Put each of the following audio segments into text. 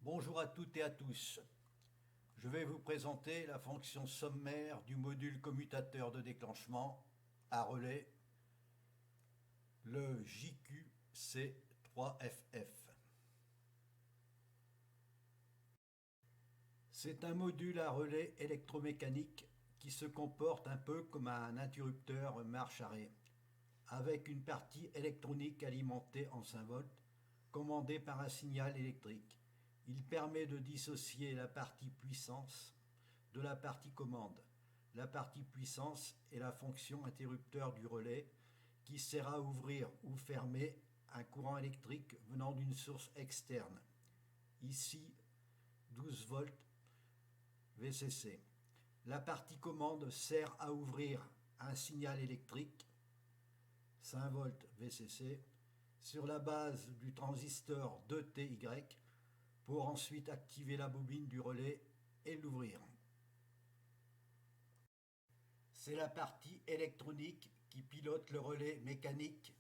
Bonjour à toutes et à tous. Je vais vous présenter la fonction sommaire du module commutateur de déclenchement à relais, le JQC3FF. C'est un module à relais électromécanique qui se comporte un peu comme un interrupteur marche-arrêt, avec une partie électronique alimentée en 5 volts, commandée par un signal électrique. Il permet de dissocier la partie puissance de la partie commande. La partie puissance est la fonction interrupteur du relais qui sert à ouvrir ou fermer un courant électrique venant d'une source externe. Ici, 12 volts VCC. La partie commande sert à ouvrir un signal électrique 5 volts VCC sur la base du transistor 2TY pour ensuite activer la bobine du relais et l'ouvrir. C'est la partie électronique qui pilote le relais mécanique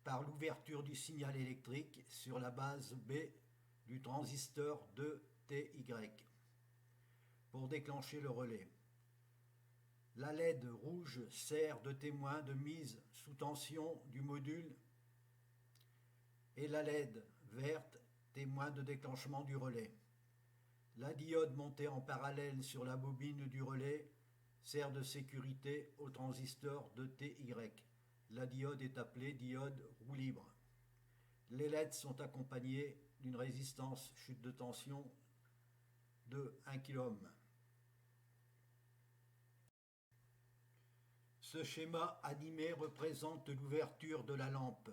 par l'ouverture du signal électrique sur la base B du transistor 2TY pour déclencher le relais. La LED rouge sert de témoin de mise sous tension du module et la LED verte témoin de déclenchement du relais. La diode montée en parallèle sur la bobine du relais sert de sécurité au transistor de TY. La diode est appelée diode roue libre. Les LED sont accompagnés d'une résistance chute de tension de 1 kΩ. Ce schéma animé représente l'ouverture de la lampe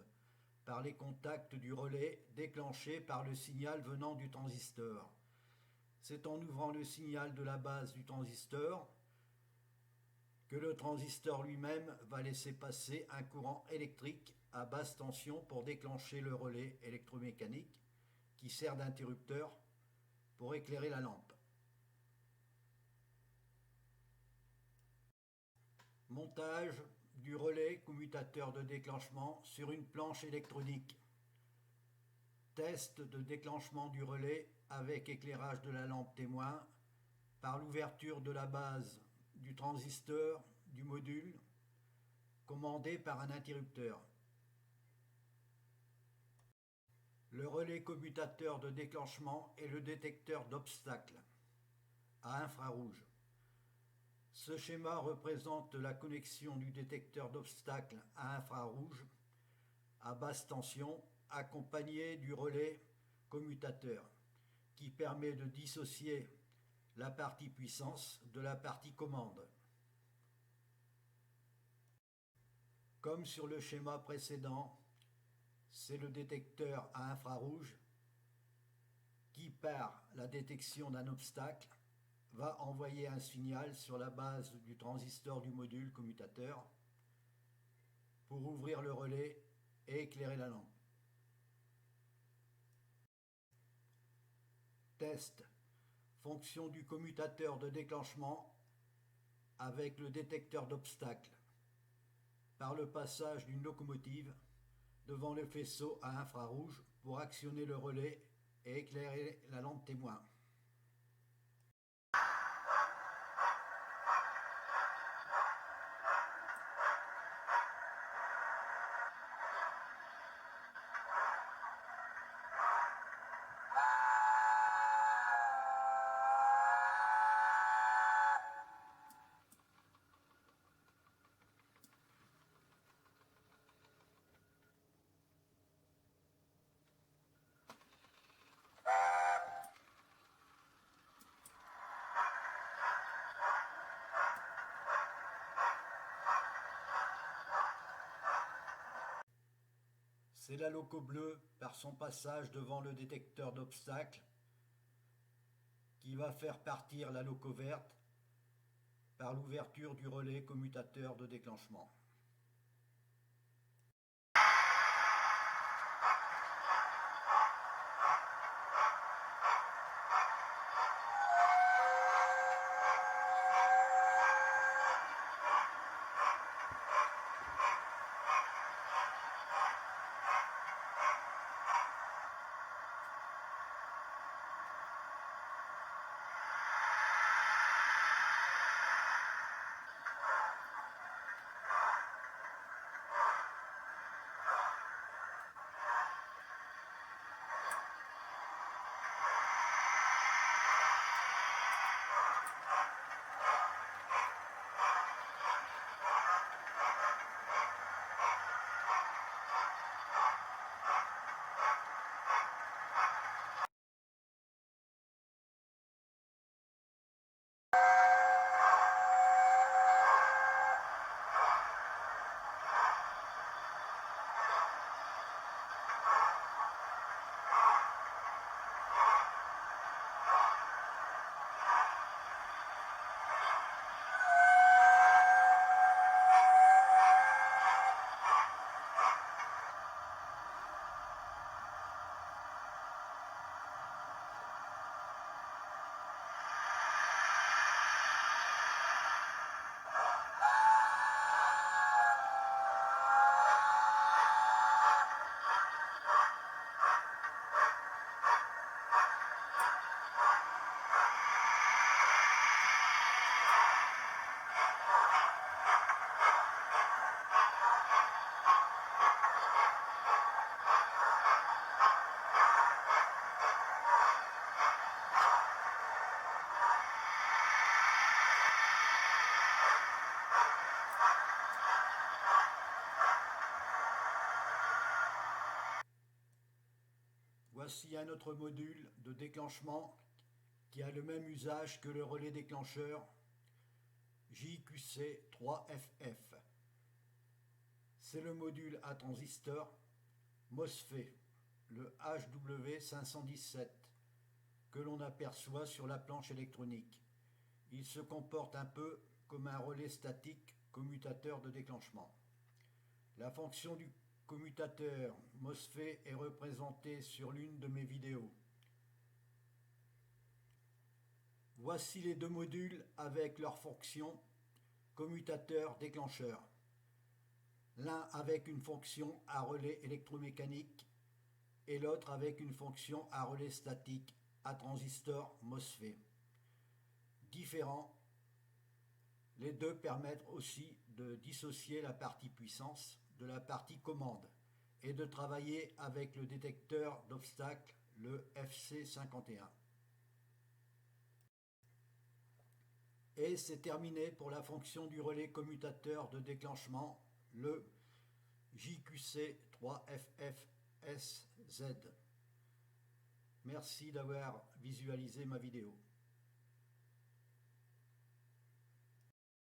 par les contacts du relais déclenchés par le signal venant du transistor. C'est en ouvrant le signal de la base du transistor que le transistor lui-même va laisser passer un courant électrique à basse tension pour déclencher le relais électromécanique qui sert d'interrupteur pour éclairer la lampe. Montage du relais commutateur de déclenchement sur une planche électronique. Test de déclenchement du relais avec éclairage de la lampe témoin par l'ouverture de la base du transistor du module commandé par un interrupteur. Le relais commutateur de déclenchement est le détecteur d'obstacles à infrarouge. Ce schéma représente la connexion du détecteur d'obstacles à infrarouge à basse tension accompagné du relais commutateur qui permet de dissocier la partie puissance de la partie commande. Comme sur le schéma précédent, c'est le détecteur à infrarouge qui, par la détection d'un obstacle, va envoyer un signal sur la base du transistor du module commutateur pour ouvrir le relais et éclairer la lampe. Test. Fonction du commutateur de déclenchement avec le détecteur d'obstacles par le passage d'une locomotive devant le faisceau à infrarouge pour actionner le relais et éclairer la lampe témoin. C'est la loco bleue par son passage devant le détecteur d'obstacles qui va faire partir la loco verte par l'ouverture du relais commutateur de déclenchement. Voici un autre module de déclenchement qui a le même usage que le relais déclencheur JQC3FF. C'est le module à transistor MOSFET, le HW517, que l'on aperçoit sur la planche électronique. Il se comporte un peu comme un relais statique commutateur de déclenchement. La fonction du commutateur MOSFET est représentée sur l'une de mes vidéos. Voici les deux modules avec leur fonction commutateur-déclencheur. L'un avec une fonction à relais électromécanique et l'autre avec une fonction à relais statique à transistor MOSFET. Différents, les deux permettent aussi de dissocier la partie puissance de la partie commande et de travailler avec le détecteur d'obstacles, le FC51. Et c'est terminé pour la fonction du relais commutateur de déclenchement, le JQC3FFSZ. Merci d'avoir visualisé ma vidéo.